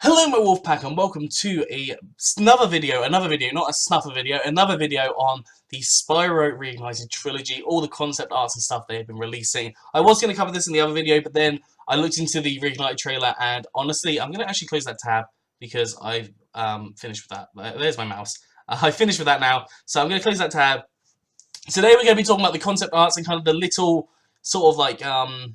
Hello my Wolfpack and welcome to another video, not a snuffer video, another video on the Spyro Reignited Trilogy, all the concept arts and stuff they have been releasing. I was going to cover this in the other video, but then I looked into the Reignited trailer and honestly, I'm going to actually close that tab because I've finished with that. There's my mouse. I finished with that now, so I'm going to close that tab. Today we're going to be talking about the concept arts and kind of the little sort of like, can't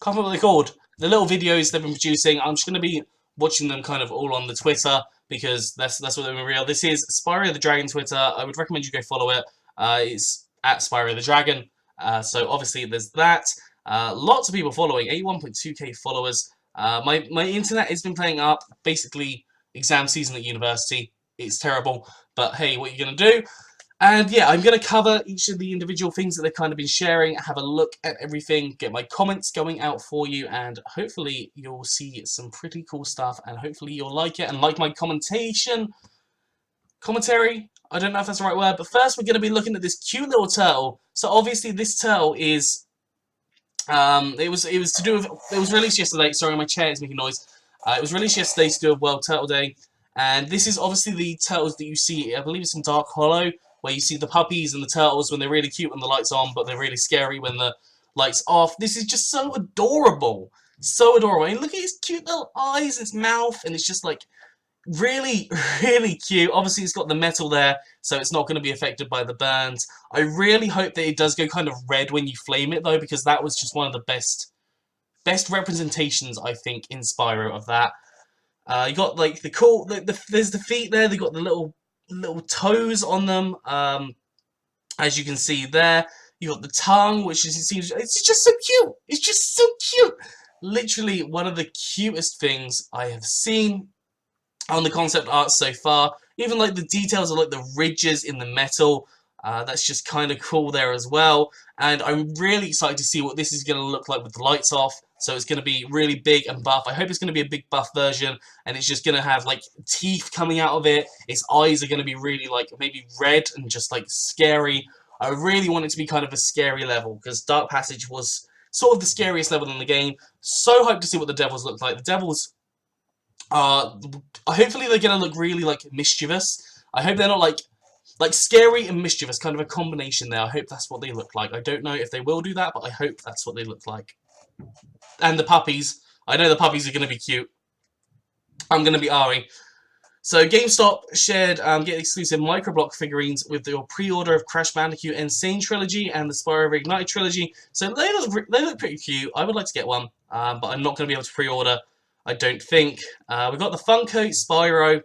remember what they're called. The little videos they've been producing, I'm just going to be watching them kind of all on the Twitter because that's what they've been real. This is Spyro the Dragon Twitter. I would recommend you go follow it. It's at Spyro the Dragon. So obviously there's that. Lots of people following, 81.2k followers. My internet has been playing up. Basically, exam season at university. It's terrible, but hey, what are you going to do? And yeah, I'm going to cover each of the individual things that they've kind of been sharing, have a look at everything, get my comments going out for you, and hopefully you'll see some pretty cool stuff, and hopefully you'll like it, and like my commentary, I don't know if that's the right word, but first we're going to be looking at this cute little turtle. So obviously this turtle is, it was released yesterday, sorry my chair is making noise, it was released yesterday to do a World Turtle Day, and this is obviously the turtles that you see, I believe it's in Dark Hollow, where you see the puppies and the turtles when they're really cute when the light's on, but they're really scary when the light's off. This is just so adorable. So adorable. And look at his cute little eyes, his mouth, and it's just like really, really cute. Obviously, it's got the metal there, so it's not going to be affected by the burns. I really hope that it does go kind of red when you flame it, though, because that was just one of the best representations, I think, in Spyro of that. You got like the cool, there's the feet there, they got the little toes on them, as you can see there. You got the tongue, which is, it's just so cute. It's just so cute. Literally one of the cutest things I have seen on the concept art so far. Even like the details of like the ridges in the metal. That's just kind of cool there as well. And I'm really excited to see what this is going to look like with the lights off. So it's going to be really big and buff. I hope it's going to be a big buff version. And it's just going to have like teeth coming out of it. Its eyes are going to be really like maybe red and just like scary. I really want it to be kind of a scary level. Because Dark Passage was sort of the scariest level in the game. So hyped to see what the devils look like. The devils are... hopefully they're going to look really like mischievous. I hope they're not like scary and mischievous, kind of a combination there. I hope that's what they look like. I don't know if they will do that, but I hope that's what they look like. And the puppies. I know the puppies are going to be cute. I'm going to be Ari. So GameStop shared get exclusive microblock figurines with your pre-order of Crash Bandicoot Insane Trilogy and the Spyro Reignited Trilogy. So they look pretty cute. I would like to get one, but I'm not going to be able to pre-order, I don't think. We've got the Funko Spyro,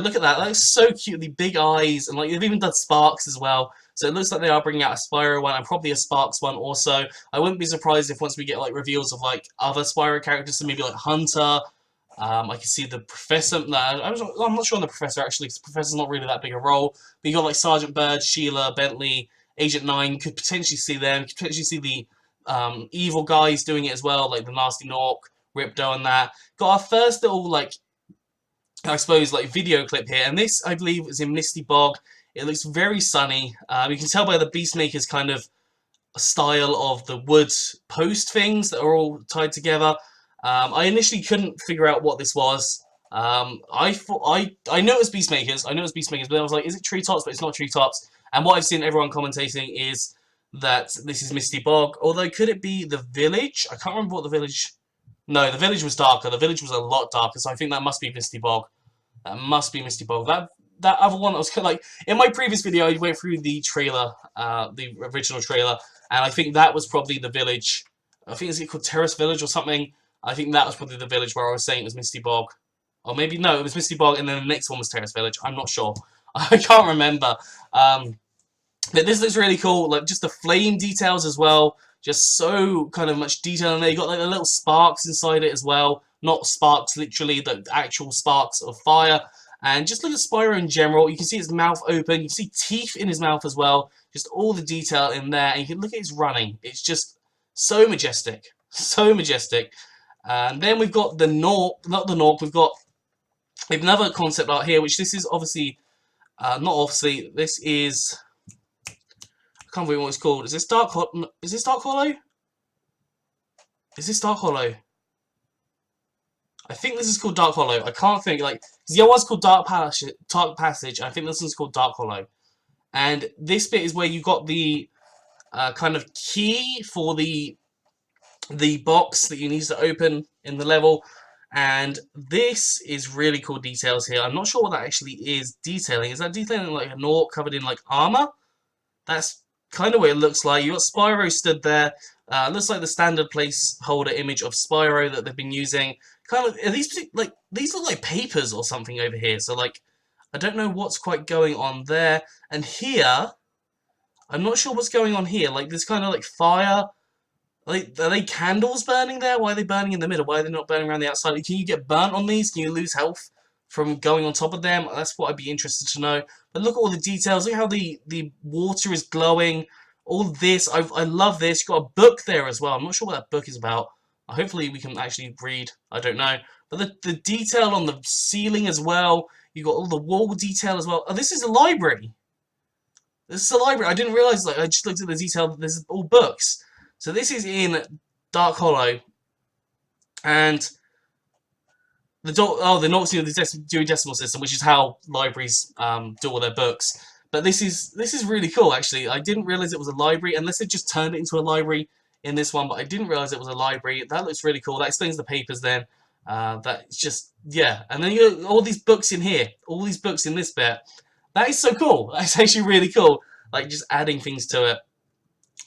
look at that. That looks so cute. The big eyes, and like they've even done Sparks as well. So it looks like they are bringing out a Spyro one and probably a Sparks one also. I wouldn't be surprised if once we get like reveals of like other Spyro characters, so maybe like Hunter. I can see the Professor. No, I'm not sure on the Professor actually, because the Professor's not really that big a role. But you got like Sergeant Bird, Sheila, Bentley, Agent 9. Could potentially see them. Could potentially see the evil guys doing it as well, like the Nasty GNORC, Ripto, and that. Got our first little like, I suppose, like video clip here, and this I believe is in Misty Bog. It looks very sunny. You can tell by the Beastmaker's kind of style of the wood post things that are all tied together. I initially couldn't figure out what this was. I know it's Beastmakers. But I was like, is it treetops? But it's not treetops. And what I've seen everyone commentating is that this is Misty Bog. Although, could it be the village? I can't remember what the village. No, the village was darker. The village was a lot darker, so I think that must be Misty Bog. That must be Misty Bog. That other one that was kind of like... In my previous video, I went through the trailer, the original trailer, and I think that was probably the village. I think it's called Terrace Village or something. I think that was probably the village where I was saying it was Misty Bog. Or maybe, no, it was Misty Bog, and then the next one was Terrace Village. I'm not sure. I can't remember. But this looks really cool. Like, just the flame details as well. Just so kind of much detail in there. You got like the little sparks inside it as well. Not sparks, literally, the actual sparks of fire. And just look at Spyro in general. You can see his mouth open. You can see teeth in his mouth as well. Just all the detail in there. And you can look at his running. It's just so majestic. So majestic. And then we've got the GNORC. Not the GNORC. We've got another concept art here, which this is obviously... not obviously. This is... I can't remember what it's called. Is this Dark Hollow? Is this Dark Hollow? Is this Dark Hollow? I think this is called Dark Hollow. I can't think, like, because the other one's called Dark Passage, and I think this one's called Dark Hollow. And this bit is where you got the kind of key for the box that you need to open in the level. And this is really cool details here. I'm not sure what that actually is detailing. Is that detailing like a GNORC covered in like armor? That's kind of what it looks like. You got Spyro stood there. Looks like the standard placeholder image of Spyro that they've been using. Kind of, are these like, these look like papers or something over here. So like, I don't know what's quite going on there. And here, I'm not sure what's going on here. Like this kind of like fire. Like, are they candles burning there? Why are they burning in the middle? Why are they not burning around the outside? Can you get burnt on these? Can you lose health from going on top of them? That's what I'd be interested to know. But look at all the details. Look how the water is glowing. All this. I love this. You've got a book there as well. I'm not sure what that book is about. Hopefully we can actually read. I don't know. But the detail on the ceiling as well. You've got all the wall detail as well. Oh, this is a library. This is a library. I didn't realise, like, I just looked at the detail. There's all books. So this is in Dark Hollow, and the GNORC do a decimal system, which is how libraries do all their books. But this is really cool, actually. I didn't realize it was a library, unless they just turned it into a library in this one. But I didn't realize it was a library. That looks really cool. That explains the papers then. That's just, yeah. And then you got all these books in here, all these books in this bit. That is so cool. That's actually really cool. Like just adding things to it.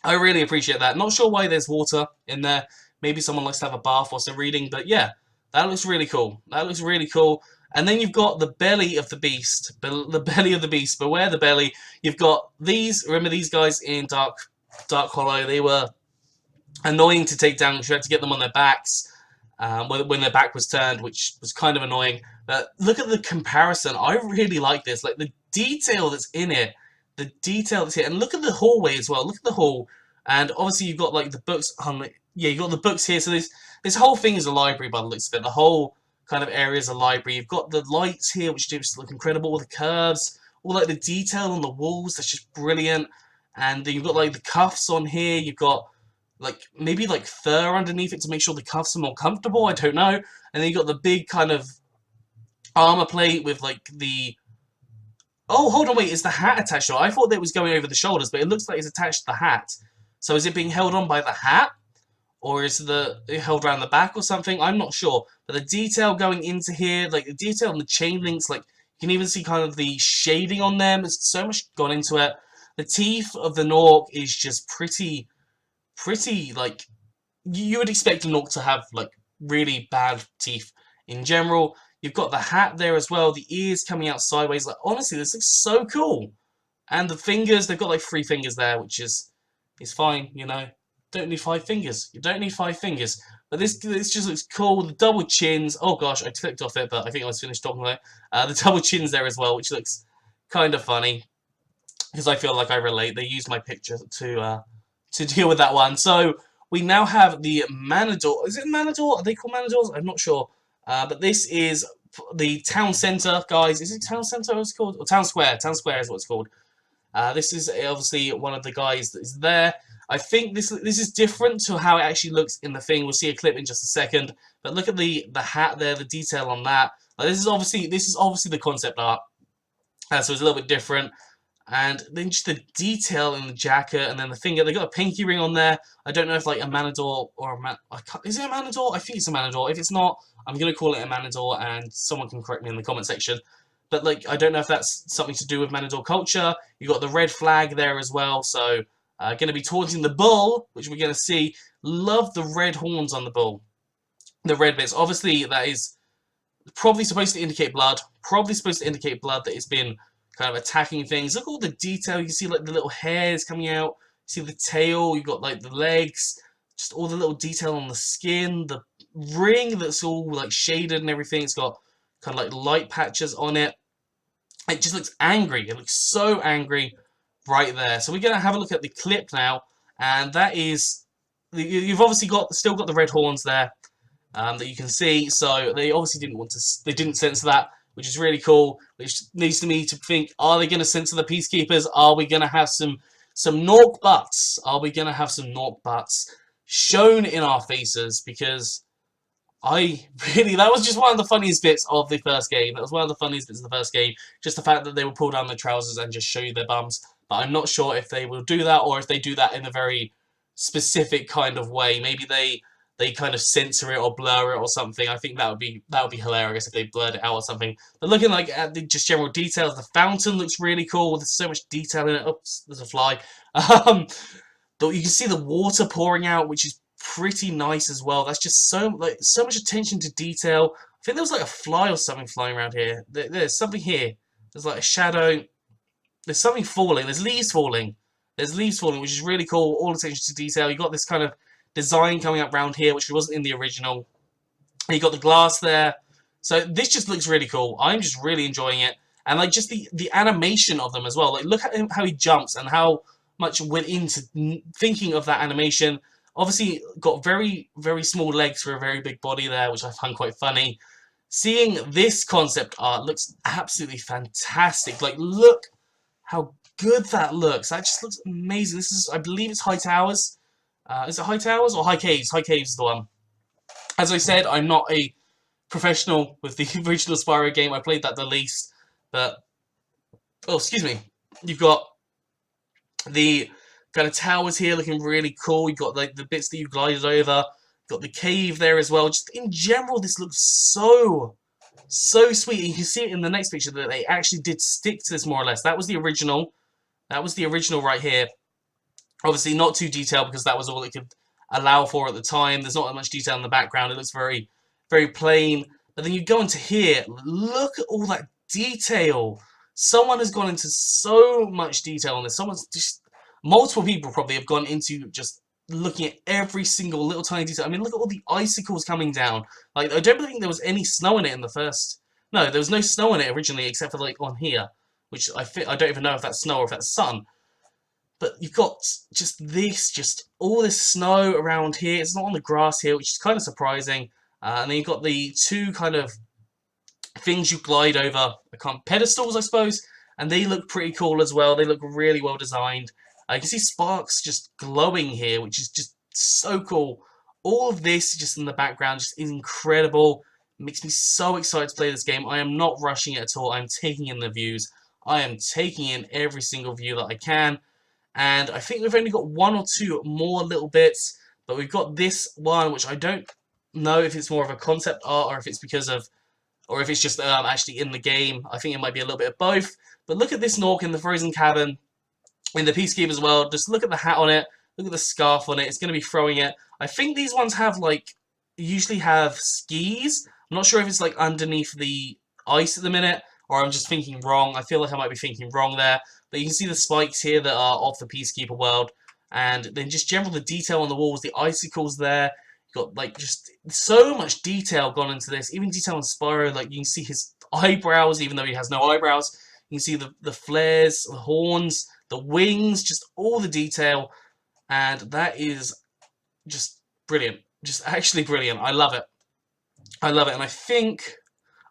I really appreciate that. Not sure why there's water in there. Maybe someone likes to have a bath whilst they're reading, but yeah, that looks really cool. That looks really cool. And then you've got the belly of the beast. The belly of the beast. Beware the belly. You've got these. Remember these guys in Dark Hollow? They were annoying to take down. You had to get them on their backs when their back was turned, which was kind of annoying. But look at the comparison. I really like this. Like the detail that's in it. The detail that's here, and look at the hallway as well. Look at the hall, and obviously you've got like the books on. Yeah, you got the books here. So this whole thing is a library by the looks of it. The whole kind of area is a library. You've got the lights here, which just look incredible. All the curves, all like the detail on the walls. That's just brilliant. And then you've got like the cuffs on here. You've got like maybe like fur underneath it to make sure the cuffs are more comfortable. I don't know. And then you've got the big kind of armor plate with like the. Oh, hold on, wait, is the hat attached to it? I thought that it was going over the shoulders, but it looks like it's attached to the hat. So is it being held on by the hat? Or is it held around the back or something? I'm not sure. But the detail going into here, like the detail on the chain links, like you can even see kind of the shading on them. There's so much gone into it. The teeth of the GNORC is just pretty, like, you would expect a GNORC to have, like, really bad teeth in general. You've got the hat there as well, the ears coming out sideways. Like, honestly, this looks so cool. And the fingers, they've got like 3 fingers there, which is fine, you know. Don't need 5 fingers. You don't need 5 fingers. But this just looks cool. The double chins. Oh gosh, I clicked off it, but I think I was finished talking about it. The double chins there as well, which looks kind of funny. Because I feel like I relate. They used my picture to deal with that one. So we now have the Manador. Is it Manador? Are they called Manadors? I'm not sure. But this is the town centre, guys. Is it town centre? What's it called? Or town square. Town square is what it's called. This is obviously one of the guys that is there. I think this is different to how it actually looks in the thing. We'll see a clip in just a second. But look at the hat there, the detail on that. This is obviously the concept art. So it's a little bit different. And then just the detail in the jacket, and then the finger. They got a pinky ring on there. I don't know if like a Manador or is it a Manador? I think it's a Manador. If it's not, I'm gonna call it a Manador, and someone can correct me in the comment section. But like, I don't know if that's something to do with Manador culture. You got the red flag there as well. So gonna be taunting the bull, which we're gonna see. Love the red horns on the bull. The red bits. Obviously, that is probably supposed to indicate blood. Probably supposed to indicate blood that it's been kind of attacking things. Look at all the detail. You see like the little hairs coming out. You see the tail. You've got like the legs. Just all the little detail on the skin. The ring that's all like shaded and everything. It's got kind of like light patches on it. It just looks angry. It looks so angry right there. So we're going to have a look at the clip now. And that is, you've obviously still got the red horns there that you can see. So they obviously they didn't censor that, which is really cool, which leads to me to think, are they going to censor the Peacekeepers? Are we going to have some GNORC butts? Are we going to have some GNORC butts shown in our faces? Because that was just one of the funniest bits of the first game. That was one of the funniest bits of the first game. Just the fact that they will pull down their trousers and just show you their bums. But I'm not sure if they will do that or if they do that in a very specific kind of way. Maybe they kind of censor it or blur it or something. I think that would be hilarious if they blurred it out or something. But looking like at the just general details, the fountain looks really cool. There's so much detail in it. Oops, there's a fly. But you can see the water pouring out, which is pretty nice as well. That's just so much attention to detail. I think there was like a fly or something flying around here. There's something here. There's like a shadow. There's something falling. There's leaves falling. There's leaves falling, which is really cool. All attention to detail. You got this kind of design coming up around here, which wasn't in the original. You got the glass there. So this just looks really cool. I'm just really enjoying it. And like just the animation of them as well. Like look at him, how he jumps and how much went into thinking of that animation. Obviously got very, very small legs for a very big body there, which I find quite funny. Seeing this concept art looks absolutely fantastic. Like look how good that looks. That just looks amazing. This is, I believe it's High Towers. Is it High Towers or High Caves? High Caves is the one. As I said, I'm not a professional with the original Spyro game. I played that the least. But, oh, excuse me. You've got the kind of towers here looking really cool. You've got like the bits that you glided over. You've got the cave there as well. Just in general, this looks so sweet. And you can see it in the next picture that they actually did stick to this more or less. That was the original. That was the original right here. Obviously not too detailed because that was all it could allow for at the time. There's not that much detail in the background. It looks very, very plain. But then you go into here. Look at all that detail. Someone has gone into so much detail on this. Multiple people probably have gone into just looking at every single little tiny detail. I mean, look at all the icicles coming down. Like, I don't think there was any snow in it in the first. No, there was no snow in it originally, except for like on here, which I don't even know if that's snow or if that's sun. But you've got just all this snow around here. It's not on the grass here, which is kind of surprising. And then you've got the two kind of things you glide over, pedestals, I suppose, and they look pretty cool as well. They look really well designed. You can see sparks just glowing here, which is just so cool. All of this just in the background just is incredible. It makes me so excited to play this game. I am not rushing it at all. I'm taking in the views. I am taking in every single view that I can. And I think we've only got one or two more little bits, but we've got this one, which I don't know if it's more of a concept art or if it's because of, or if it's just actually in the game. I think it might be a little bit of both. But look at this GNORC in the frozen cabin, in the Peacekeeper as well. Just look at the hat on it. Look at the scarf on it. It's going to be throwing it. I think these ones have like, usually have skis. I'm not sure if it's like underneath the ice at the minute, or I'm just thinking wrong. I feel like I might be thinking wrong there. But you can see the spikes here that are of the Peacekeeper world. And then just general the detail on the walls, the icicles there. You've got like just so much detail gone into this. Even detail on Spyro, like you can see his eyebrows, even though he has no eyebrows. You can see the flares, the horns, the wings, just all the detail. And that is just brilliant. Just actually brilliant. I love it. I love it. And I think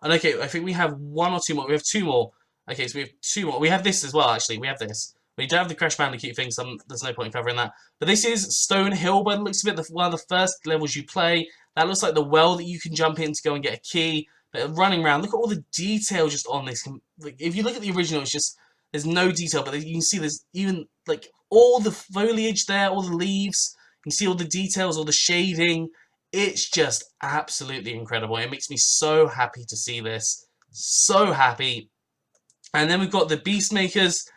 we have one or two more. We have two more. Okay, so we have two more. We have this as well, actually. We have this. We don't have the Crash Bandicoot thing, so there's no point in covering that. But this is Stone Hill, by the looks of it, one of the first levels you play. That looks like the well that you can jump in to go and get a key. But running around, look at all the detail just on this. Like, if you look at the original, it's just, there's no detail, but you can see there's even, like, all the foliage there, all the leaves. You can see all the details, all the shading. It's just absolutely incredible. It makes me so happy to see this. So happy. And then we've got the Beastmakers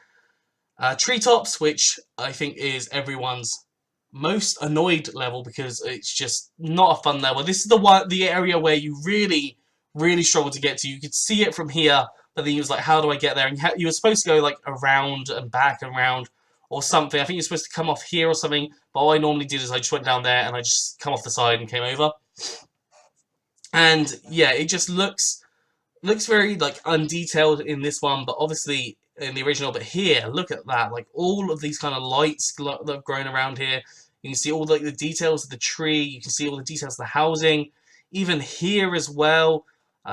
treetops, which I think is everyone's most annoyed level because it's just not a fun level. This is the area where you really struggle to get to. You could see it from here, but then you was like, how do I get there? And you were supposed to go like around and back and around or something. I think you're supposed to come off here or something, but all I normally did is I just went down there and I just come off the side and came over. And yeah, it just looks very like undetailed in this one, but obviously in the original. But here, look at that, like all of these kind of lights that have grown around here. You can see all like the details of the tree. You can see all the details of the housing. Even here as well,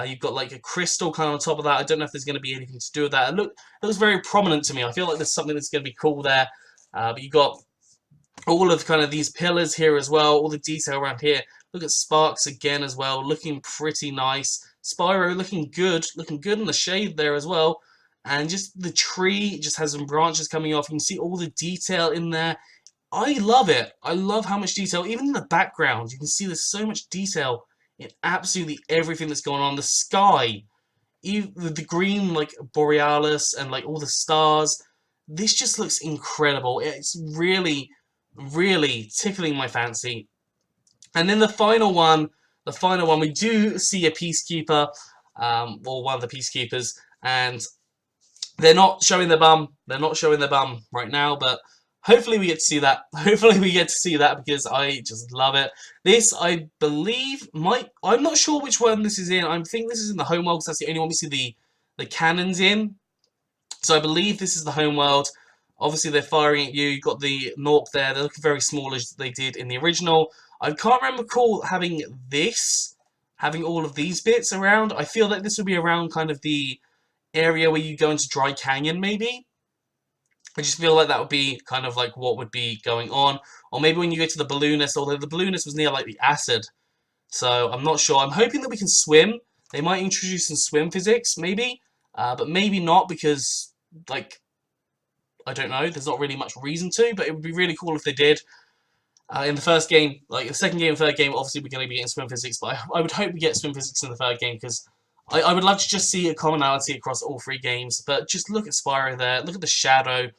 you've got like a crystal kind of on top of that. I don't know if there's going to be anything to do with that. It looks very prominent to me. I feel like there's something that's going to be cool there. But you've got all of kind of these pillars here as well. All the detail around here. Look at Sparks again as well, looking pretty nice. Spyro looking good in the shade there as well. And just the tree just has some branches coming off. You can see all the detail in there. I love it. I love how much detail, even in the background, you can see there's so much detail in absolutely everything that's going on. The sky, even the green, like, borealis and, like, all the stars. This just looks incredible. It's really, really tickling my fancy. And then the final one, we do see a Peacekeeper, or one of the Peacekeepers, and they're not showing their bum. They're not showing their bum right now, but hopefully we get to see that. Hopefully we get to see that because I just love it. This, I believe, I'm not sure which one this is in. I think this is in the home world because that's the only one we see the cannons in. So I believe this is the home world. Obviously they're firing at you. You've got the GNORC there. They're looking very small as they did in the original. I can't recall having all of these bits around. I feel that this would be around kind of the area where you go into Dry Canyon, maybe. I just feel like that would be kind of like what would be going on. Or maybe when you go to the balloonist, although the balloonist was near like the acid. So I'm not sure. I'm hoping that we can swim. They might introduce some swim physics, maybe. But maybe not because, like, I don't know. There's not really much reason to. But it would be really cool if they did. In the first game, like the second game and third game, obviously we're going to be getting swim physics. But I would hope we get swim physics in the third game because I would love to just see a commonality across all three games. But just look at Spyro there. Look at the shadow.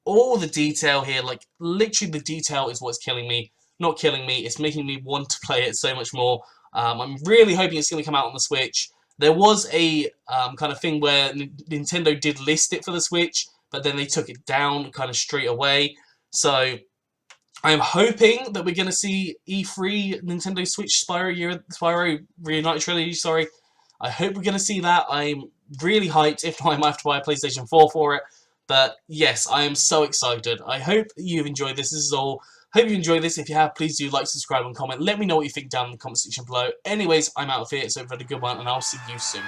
All the detail here. Like, literally the detail is what's killing me. Not killing me. It's making me want to play it so much more. I'm really hoping it's going to come out on the Switch. There was a kind of thing where Nintendo did list it for the Switch, but then they took it down kind of straight away. So I'm hoping that we're going to see E3 Nintendo Switch Spyro Reignited Trilogy, sorry. I hope we're going to see that. I'm really hyped. If not, I might have to buy a PlayStation 4 for it. But yes, I am so excited. I hope you've enjoyed this. This is all. Hope you enjoyed this. If you have, please do like, subscribe, and comment. Let me know what you think down in the comment section below. Anyways, I'm out of here. So have a good one, and I'll see you soon.